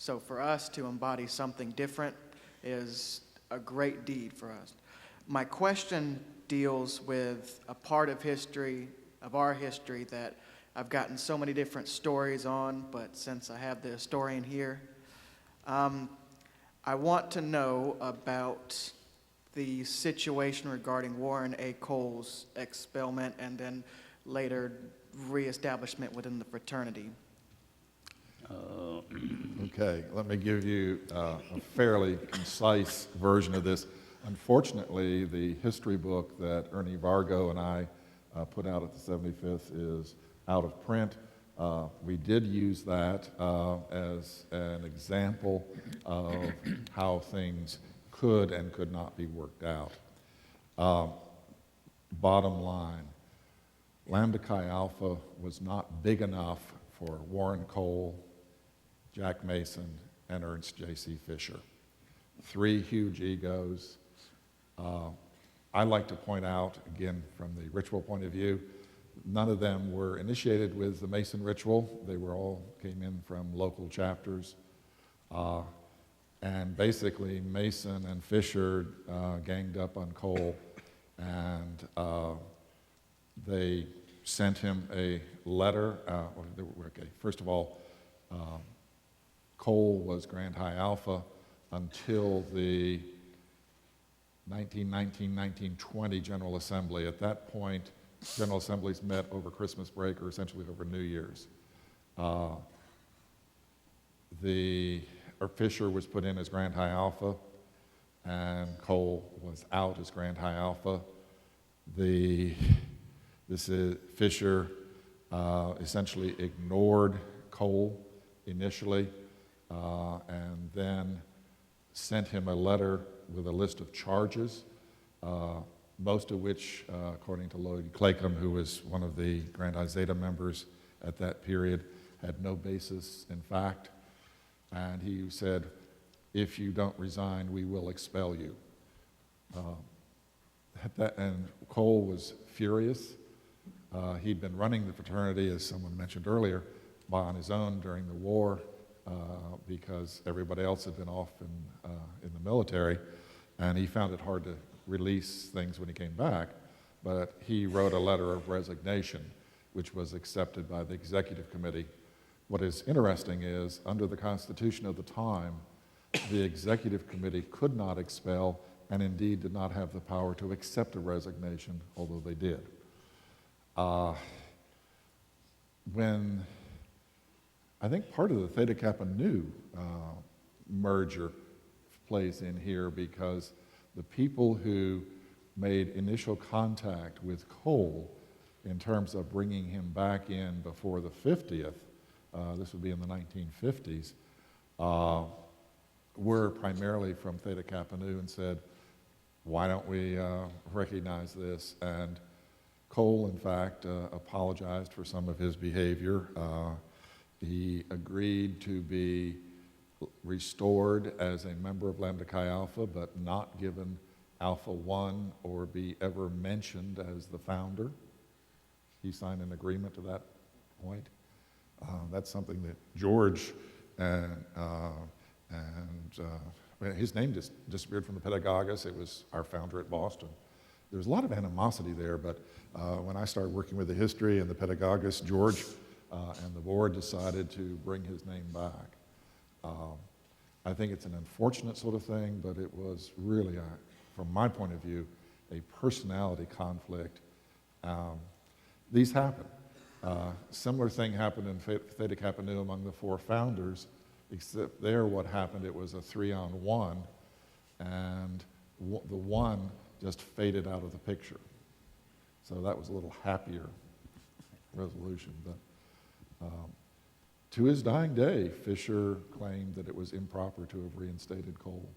So for us to embody something different is a great deed for us. My question deals with a part of history, of our history, that I've gotten so many different stories on, but since I have the historian here, I want to know about the situation regarding Warren A. Cole's expelment and then later reestablishment within the fraternity. Okay, let me give you a fairly concise version of this. Unfortunately, the history book that Ernie Vargo and I put out at the 75th is out of print. We did use that as an example of how things could and could not be worked out. Bottom line, Lambda Chi Alpha was not big enough for Warren Cole, Jack Mason, and Ernst J.C. Fisher. Three huge egos. I like to point out, again, from the ritual point of view, none of them were initiated with the Mason ritual. They were all came in from local chapters. And basically, Mason and Fisher ganged up on Cole, and they sent him a letter. Okay, first of all, Cole was Grand High Alpha until the 1919-1920 General Assembly. At that point, General Assemblies met over Christmas break or essentially over New Year's. Fisher was put in as Grand High Alpha, and Cole was out as Grand High Alpha. Fisher essentially ignored Cole initially, and then sent him a letter with a list of charges, most of which, according to Lloyd Claycomb, who was one of the Grand High Zeta members at that period, had no basis in fact. And he said, if you don't resign, we will expel you. And Cole was furious. He'd been running the fraternity, as someone mentioned earlier, on his own during the war because everybody else had been off in the military, and he found it hard to release things when he came back. But he wrote a letter of resignation, which was accepted by the executive committee. What is interesting is, under the Constitution of the time, the executive committee could not expel, and indeed did not have the power to accept a resignation, although they did. When I think part of the Theta Kappa Nu merger plays in here, because the people who made initial contact with Cole in terms of bringing him back in before the 50th, this would be in the 1950s, were primarily from Theta Kappa Nu and said, why don't we recognize this? And Cole, in fact, apologized for some of his behavior. He agreed to be restored as a member of Lambda Chi Alpha, but not given Alpha 1 or be ever mentioned as the founder. He signed an agreement to that point. That's something that George his name just disappeared from the Pedagogus. It was our founder at Boston. There's a lot of animosity there, but when I started working with the history and the Pedagogus, George and the board decided to bring his name back. I think it's an unfortunate sort of thing, but it was really, from my point of view, a personality conflict. These happen. Similar thing happened in Theta Kappa Nu among the four founders, except there what happened, it was a 3-on-1, and the one just faded out of the picture. So that was a little happier resolution. But to his dying day, Fisher claimed that it was improper to have reinstated Cole.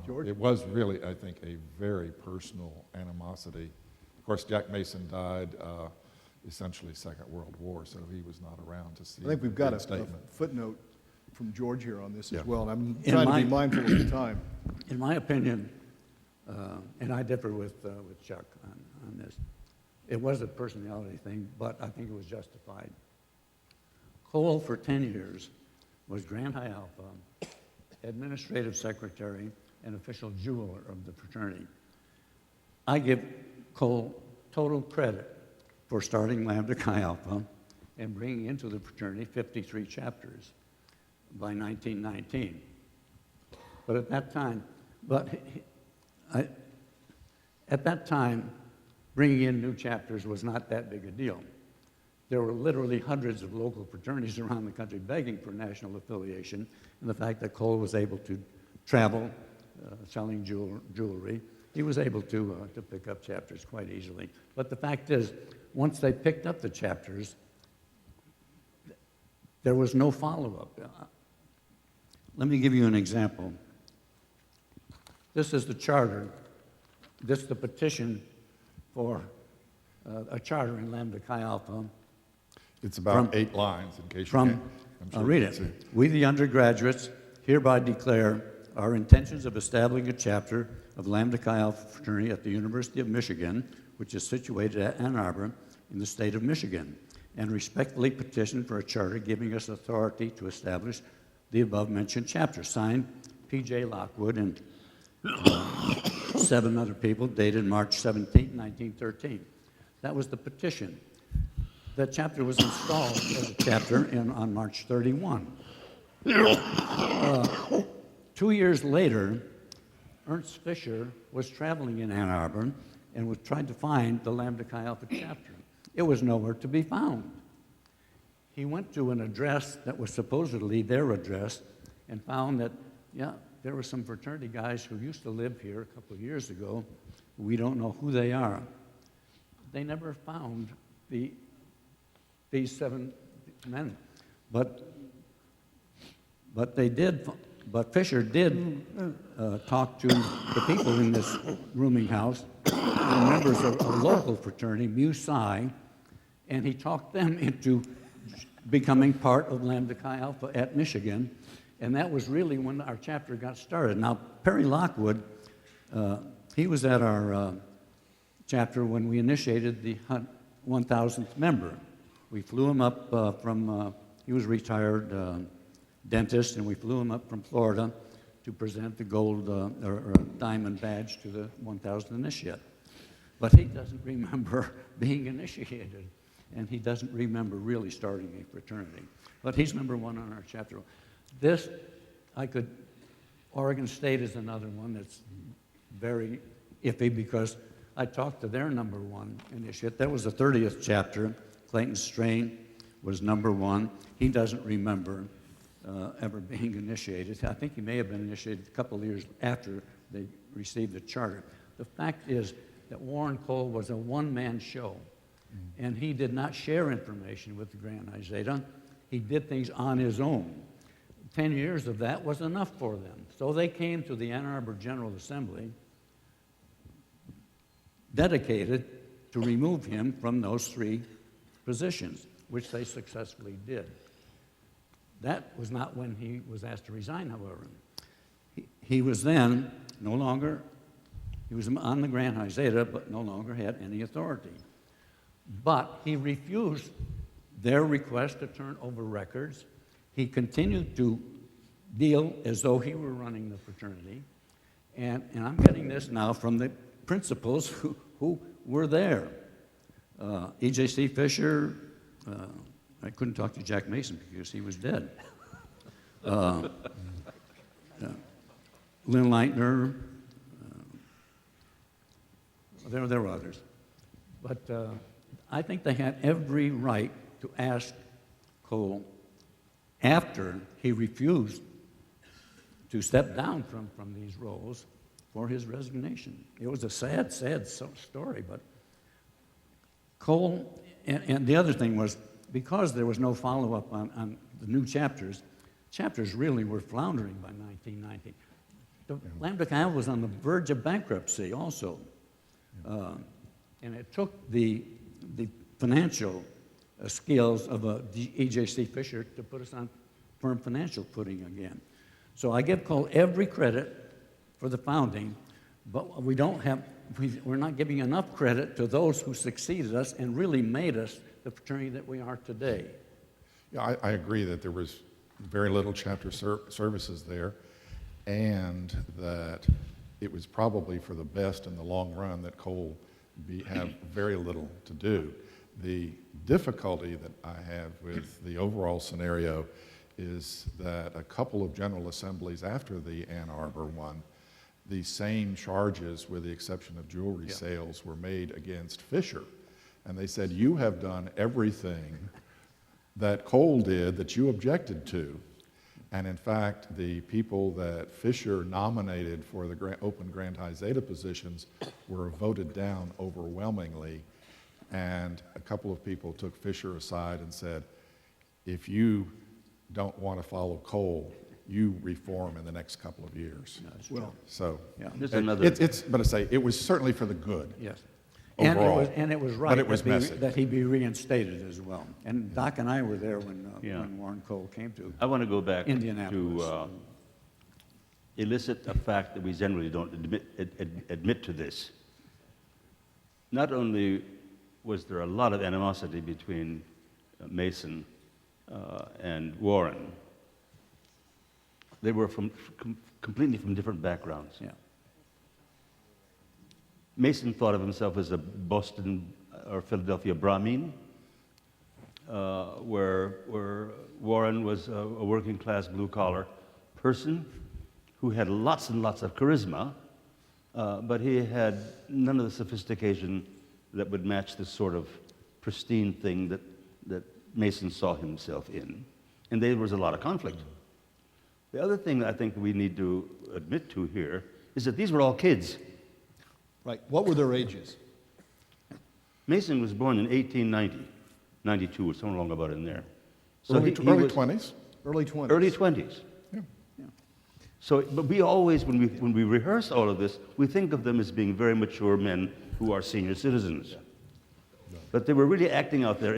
George? It was really, I think, a very personal animosity. Of course, Jack Mason died essentially Second World War, so he was not around to see. I think we've got a statement. footnote from George here on this Yeah. as well, and I'm trying to be mindful of the time. In my opinion, and I differ with Chuck on this, it was a personality thing, but I think it was justified. Cole, for 10 years, was Grand Chi Alpha, administrative secretary, and official jeweler of the fraternity. I give Cole total credit for starting Lambda Chi Alpha and bringing into the fraternity 53 chapters by 1919. But at that time, bringing in new chapters was not that big a deal. There were literally hundreds of local fraternities around the country begging for national affiliation, and the fact that Cole was able to travel, selling jewelry, he was able to pick up chapters quite easily. But the fact is, once they picked up the chapters, there was no follow-up. Let me give you an example. This is the charter. This is the petition for a charter in Lambda Chi Alpha. It's about 8 lines, in case you From, can't. I'm sure I'll read you it. can see. We, the undergraduates, hereby declare our intentions of establishing a chapter of Lambda Chi Alpha fraternity at the University of Michigan, which is situated at Ann Arbor in the state of Michigan, and respectfully petition for a charter giving us authority to establish the above-mentioned chapter. Signed, P.J. Lockwood and 7 other people, dated March 17, 1913. That was the petition. The chapter was installed as a chapter on March 31. 2 years later, Ernst Fisher was traveling in Ann Arbor and was trying to find the Lambda Chi Alpha chapter. It was nowhere to be found. He went to an address that was supposedly their address and found that, yeah, there were some fraternity guys who used to live here a couple of years ago. We don't know who they are. They never found these 7 men. But Fisher did talk to the people in this rooming house, members of a local fraternity, Mu Psi, and he talked them into becoming part of Lambda Chi Alpha at Michigan, and that was really when our chapter got started. Now, Perry Lockwood, he was at our chapter when we initiated the 1,000th member. We flew him up he was retired dentist, and we flew him up from Florida to present the gold or diamond badge to the 1,000th initiate. But he doesn't remember being initiated, and he doesn't remember really starting a fraternity. But he's number 1 on our chapter. This, Oregon State is another one that's very iffy because I talked to their number 1 initiate. That was the 30th chapter. Clayton Strain was number 1. He doesn't remember ever being initiated. I think he may have been initiated a couple of years after they received the charter. The fact is that Warren Cole was a one-man show, and he did not share information with the Grand Chi Zeta. He did things on his own. 10 years of that was enough for them. So they came to the Ann Arbor General Assembly dedicated to remove him from those 3 positions, which they successfully did. That was not when he was asked to resign, however. He was then no longer, he was on the Grand Chi Zeta, but no longer had any authority. But he refused their request to turn over records. He continued to deal as though he were running the fraternity. And I'm getting this now from the principals who were there. E.J.C. Fisher, I couldn't talk to Jack Mason because he was dead. Lynn Leitner, there were others. But I think they had every right to ask Cole, after he refused to step down from these roles, for his resignation. It was a sad, sad story, but Cole, and the other thing was, because there was no follow-up on the new chapters really were floundering by 1990. Lambda Chi Alpha was on the verge of bankruptcy also. And it took the financial skills of E.J.C. Fisher to put us on firm financial footing again. So I give Cole every credit for the founding, but we're not giving enough credit to those who succeeded us and really made us the fraternity that we are today. Yeah, I agree that there was very little chapter services there, and that it was probably for the best in the long run that Cole have very little to do. The difficulty that I have with the overall scenario is that a couple of General Assemblies after the Ann Arbor one, the same charges, with the exception of jewelry sales, were made against Fisher. And they said, you have done everything that Cole did that you objected to. And in fact, the people that Fisher nominated for the open Grand High Zeta positions were voted down overwhelmingly. And a couple of people took Fisher aside and said, if you don't want to follow Cole, you reform in the next couple of years. Well, So, There's another. but I say, it was certainly for the good. Yes. Overall. And it was right But it was that, messy. that he be reinstated as well. And Doc and I were there when, Yeah. when Warren Cole came to. I want to go back Indianapolis. to elicit a fact that we generally don't admit to this. Not only was there a lot of animosity between Mason and Warren, they were completely from different backgrounds. Yeah. Mason thought of himself as a Boston or Philadelphia Brahmin, where Warren was a working class blue collar person who had lots and lots of charisma, but he had none of the sophistication that would match this sort of pristine thing that Mason saw himself in. And there was a lot of conflict. The other thing I think we need to admit to here is that these were all kids. right, what were their ages? Mason was born in 1890, 92, or somewhere along about in there. So Early he was 20s. Early 20s? early 20s. Yeah. So, but we always, when we rehearse all of this, we think of them as being very mature men who are senior citizens. But they were really acting out their